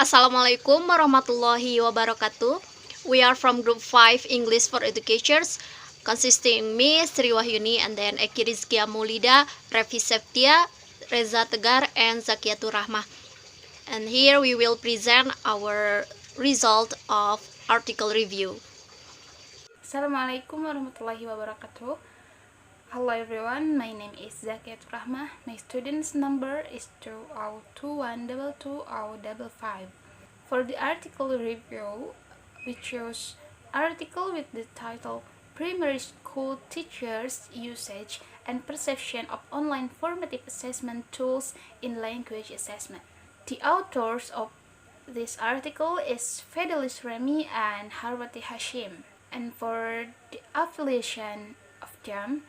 Assalamualaikum warahmatullahi wabarakatuh. We are from Group 5 English for Educators, consisting me, Sri Wahyuni, and then Eki Rizkia Maulida, Revi Septia, Reza Tegar, and Zakiatur Rahmah. And here we will present our result of article review. Assalamualaikum warahmatullahi wabarakatuh. Hello everyone, my name is Zakiatur Rahmah. My student's number is 202122055. For the article review, we chose article with the title Primary School Teachers' Usage and Perception of Online Formative Assessment Tools in Language Assessment. The authors of this article is Fidelis Remy and Harwati Hashim. And for the affiliation of them,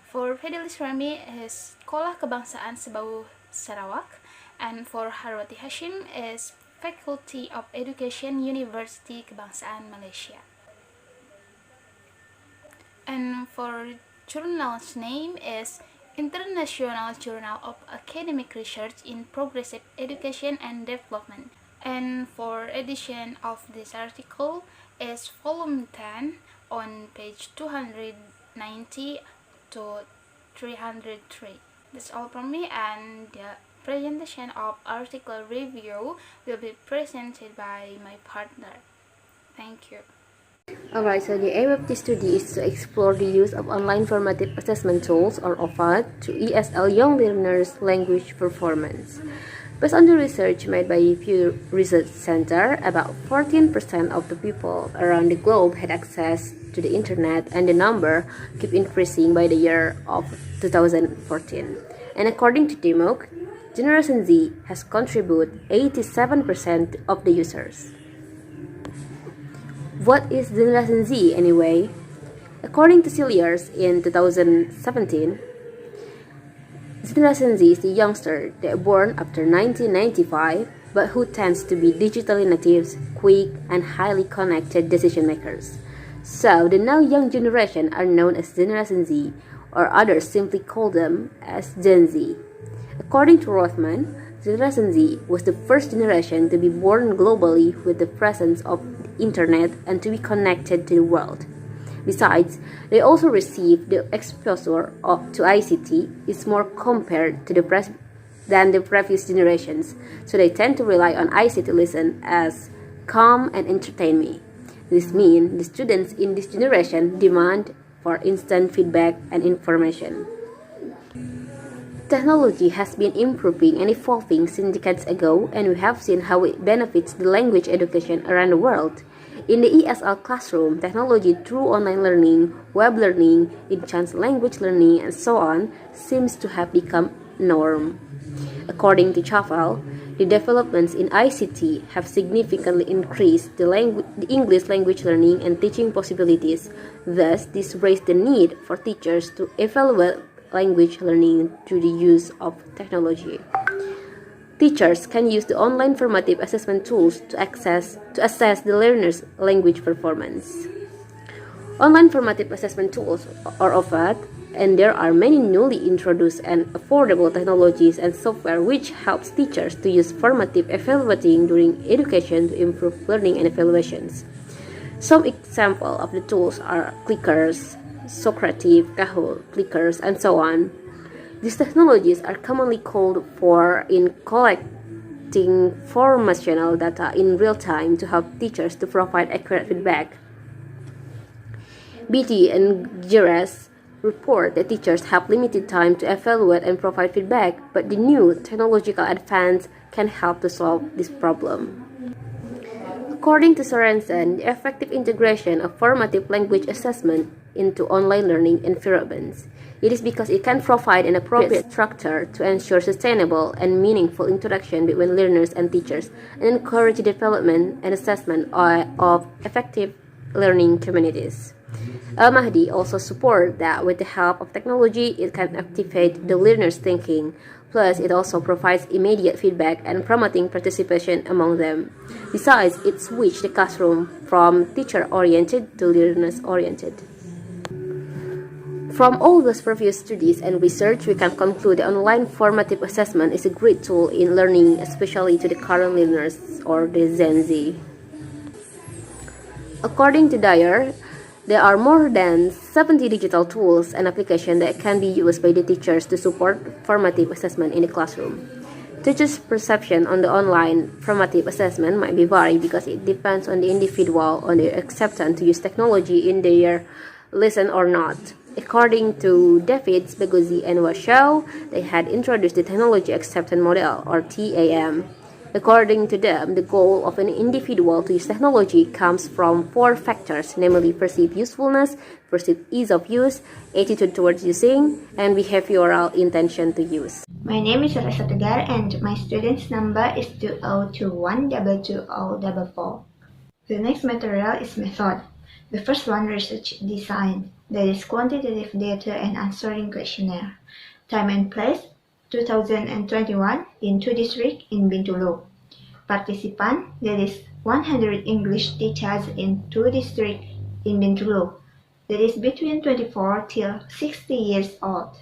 for Fidelis Remy is Sekolah Kebangsaan Sebau Sarawak, and for Harwati Hashim is Faculty of Education University Kebangsaan Malaysia. And for journal's name is International Journal of Academic Research in Progressive Education and Development. And for edition of this article is volume 10 on page 290 to 303. That's all from me, and the presentation of article review will be presented by my partner. Thank you. Alright, so the aim of this study is to explore the use of online formative assessment tools, or OFAT, to ESL young learners' language performance. Based on the research made by Pew Research Center, about 14% of the people around the globe had access to the internet, and the number kept increasing by the year of 2014. And according to DMOOC, Generation Z has contributed 87% of the users. What is Generation Z anyway? According to Cilliers in 2017, Generation Z is the youngster that born after 1995 but who tends to be digitally natives, quick, and highly connected decision makers. So the now young generation are known as Generation Z, or others simply call them as Gen Z. According to Rothman, Generation Z was the first generation to be born globally with the presence of the internet and to be connected to the world. Besides, they also received the exposure to ICT is more compared to than the previous generations, so they tend to rely on ICT lesson as calm and entertain me. This means the students in this generation demand for instant feedback and information. Technology has been improving and evolving since decades ago, and we have seen how it benefits the language education around the world. In the ESL classroom, technology through online learning, web learning, enhanced language learning, and so on seems to have become norm. According to Chaval, the developments in ICT have significantly increased the English language learning and teaching possibilities. Thus, this raised the need for teachers to evaluate language learning through the use of technology. Teachers can use the online formative assessment tools to assess the learner's language performance. Online formative assessment tools are offered, and there are many newly introduced and affordable technologies and software which helps teachers to use formative evaluating during education to improve learning and evaluations. Some examples of the tools are Clickers, Socrative, Kahoot, Clickers, and so on. These technologies are commonly called for in collecting formational data in real time to help teachers to provide accurate feedback. BT and GRS report that teachers have limited time to evaluate and provide feedback, but the new technological advance can help to solve this problem. According to Sorensen, the effective integration of formative language assessment into online learning environments. It is because it can provide an appropriate structure to ensure sustainable and meaningful interaction between learners and teachers, and encourage the development and assessment of effective learning communities. Al-Mahdi also supports that with the help of technology, it can activate the learner's thinking. Plus, it also provides immediate feedback and promoting participation among them. Besides, it switched the classroom from teacher-oriented to learners-oriented. From all those previous studies and research, we can conclude that online formative assessment is a great tool in learning, especially to the current learners or the Gen Z. According to Dyer, there are more than 70 digital tools and applications that can be used by the teachers to support formative assessment in the classroom. Teachers' perception on the online formative assessment might be vary because it depends on the individual on their acceptance to use technology in their lesson or not. According to David Begozzi and Washoe, they had introduced the Technology Acceptance Model, or TAM. According to them, the goal of an individual to use technology comes from four factors, namely perceived usefulness, perceived ease of use, attitude towards using, and behavioral intention to use. My name is Rasa Tegar and my student's number is 2021220044. The next material is method. The first one, research design, that is quantitative data and answering questionnaire. Time and place, 2021 in 2 districts in Bintulu. Participant, that is 100 English teachers in 2 districts in Bintulu. That is between 24 till 60 years old.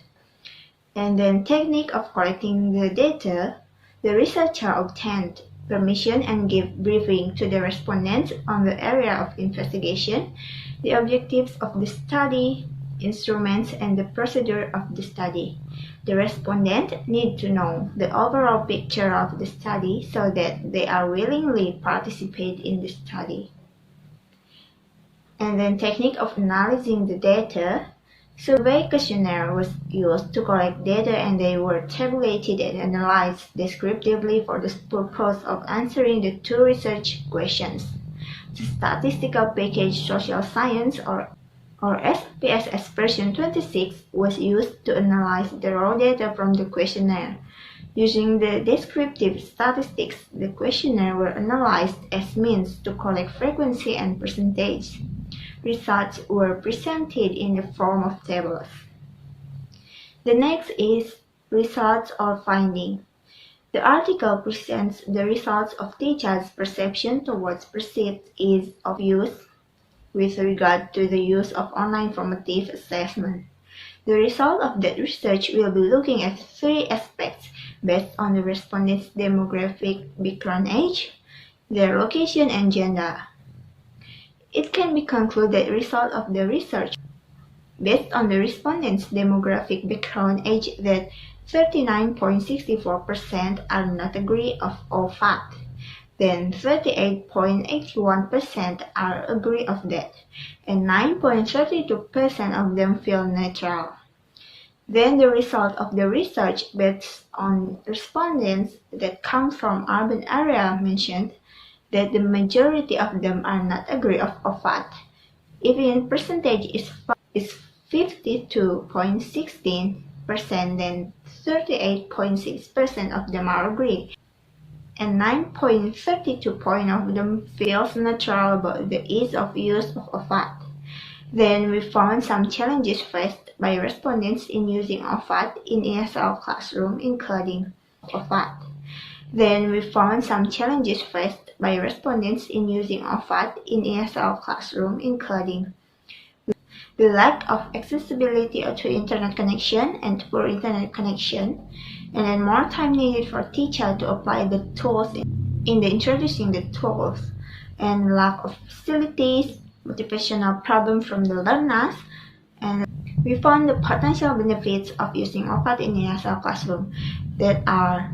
And then technique of collecting the data, the researcher obtained permission and gave briefing to the respondents on the area of investigation, the objectives of the study, instruments, and the procedure of the study. The respondent need to know the overall picture of the study so that they are willingly participate in the study. And then technique of analyzing the data, survey questionnaire was used to collect data and they were tabulated and analyzed descriptively for the purpose of answering the 2 research questions. The statistical package social science or SPSS version 26 was used to analyze the raw data from the questionnaire. Using the descriptive statistics, the questionnaire were analyzed as means to collect frequency and percentage. Results were presented in the form of tables. The next is results or finding. The article presents the results of teachers' perception towards perceived ease of use with regard to the use of online formative assessment. The result of that research will be looking at 3 aspects based on the respondents' demographic background, age, their location, and gender. It can be concluded that result of the research based on the respondents' demographic background, age, that 39.64% are not agree of all fact. Then 38.81% are agree of that, and 9.32% of them feel neutral. Then the result of the research based on respondents that come from urban area mentioned that the majority of them are not agree of fact. Even percentage is 52.16%, then 38.6% of them are agree, and 9.32% of them feels neutral about the ease of use of OFAT. Then we found some challenges faced by respondents in using OFAT in ESL classroom, including OFAT. Then we found some challenges faced by respondents in using OFAT in ESL classroom, including the lack of accessibility to internet connection and poor internet connection, and then more time needed for teacher to apply the tools in the introducing the tools, and lack of facilities, motivational problem from the learners, and we found the potential benefits of using OFAT in ESL classroom that are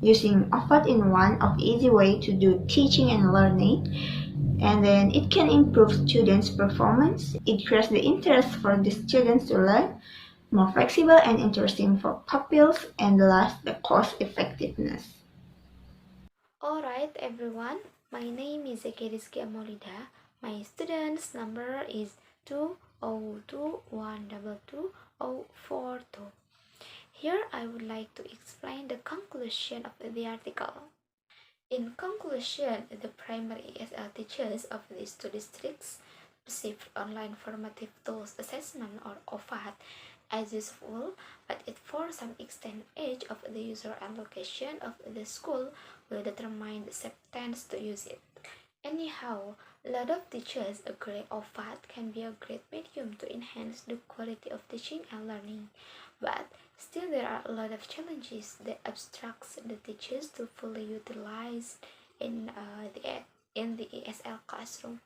using OFAT in one of easy way to do teaching and learning, and then it can improve students' performance, it creates the interest for the students to learn, more flexible and interesting for pupils, and last, the cost effectiveness. Alright everyone, my name is Ekirizki Amolida. My student's number is 202122042. Here I would like to explain the conclusion of the article. In conclusion, the primary ESL teachers of these 2 districts perceived online formative tools assessment or OFAT as useful, but it for some extent age of the user and location of the school will determine the acceptance to use it. Anyhow, a lot of teachers agree OFAT can be a great medium to enhance the quality of teaching and learning, but still there are a lot of challenges that obstructs the teachers to fully utilize in the ESL classroom.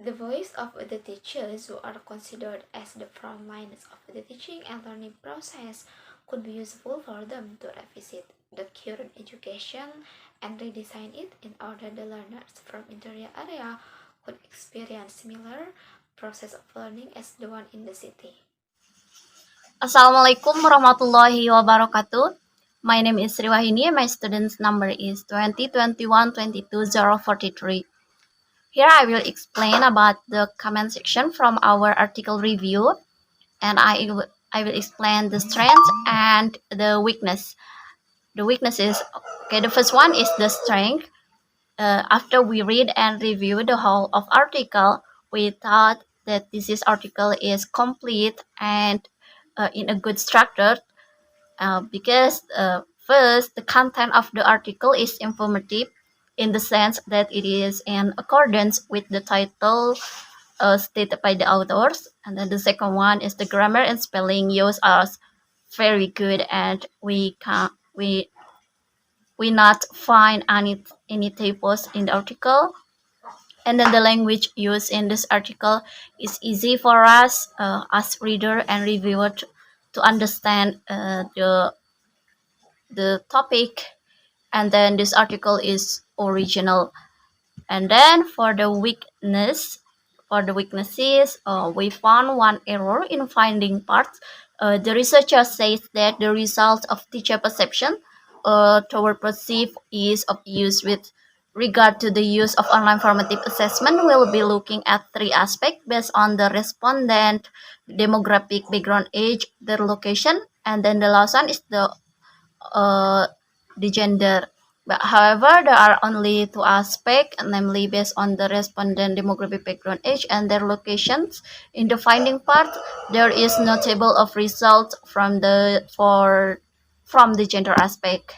The voice of the teachers who are considered as the front lines of the teaching and learning process could be useful for them to revisit the current education and redesign it in order the learners from interior area could experience similar process of learning as the one in the city. Assalamualaikum warahmatullahi wabarakatuh. My name is Sri Wahini. My student's number is 202122043. Here I will explain about the comment section from our article review, and I will explain the strength and the weakness. The weaknesses. Okay, the first one is the strength. After we read and review the whole of article, we thought that this article is complete and in a good structure, because first, the content of the article is informative in the sense that it is in accordance with the title stated by the authors, and then the second one is the grammar and spelling use are very good, and we not find any typos in the article, and then the language used in this article is easy for us as reader and reviewer to understand the topic, and then this article is original. And then for the weaknesses, we found one error in finding parts. The researcher says that the result of teacher perception toward perceived ease of use with regard to the use of online formative assessment will be looking at three aspects based on the respondent demographic, background, age, their location, and then the last one is the gender. But however, there are only two aspects, namely based on the respondent demographic, background, age, and their locations. In the finding part, there is no table of results from the gender aspect.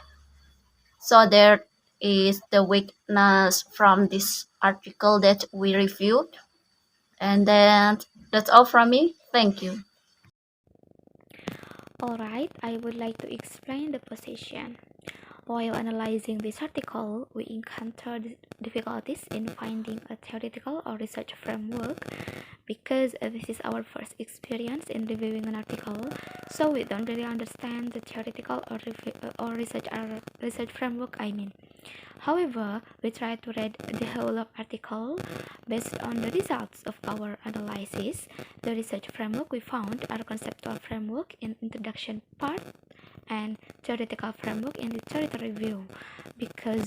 So there is the weakness from this article that we reviewed. And then that's all from me. Thank you. Alright, I would like to explain the position. While analyzing this article, we encountered difficulties in finding a theoretical or research framework because this is our first experience in reviewing an article, so we don't really understand the theoretical or research framework. However, we tried to read the whole of article based on the results of our analysis. The research framework we found are conceptual framework in introduction part and theoretical framework in literature review, because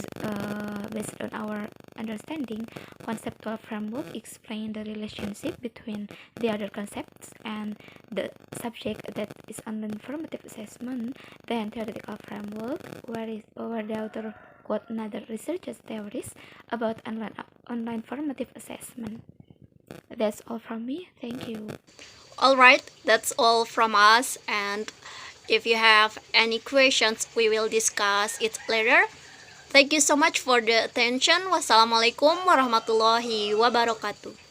based on our understanding, conceptual framework explain the relationship between the other concepts and the subject that is under formative assessment. Then theoretical framework where the author quote another researchers' theories about online formative assessment. That's all from me. Thank you. All right, that's all from us. And if you have any questions, we will discuss it later. Thank you so much for the attention. Wassalamualaikum warahmatullahi wabarakatuh.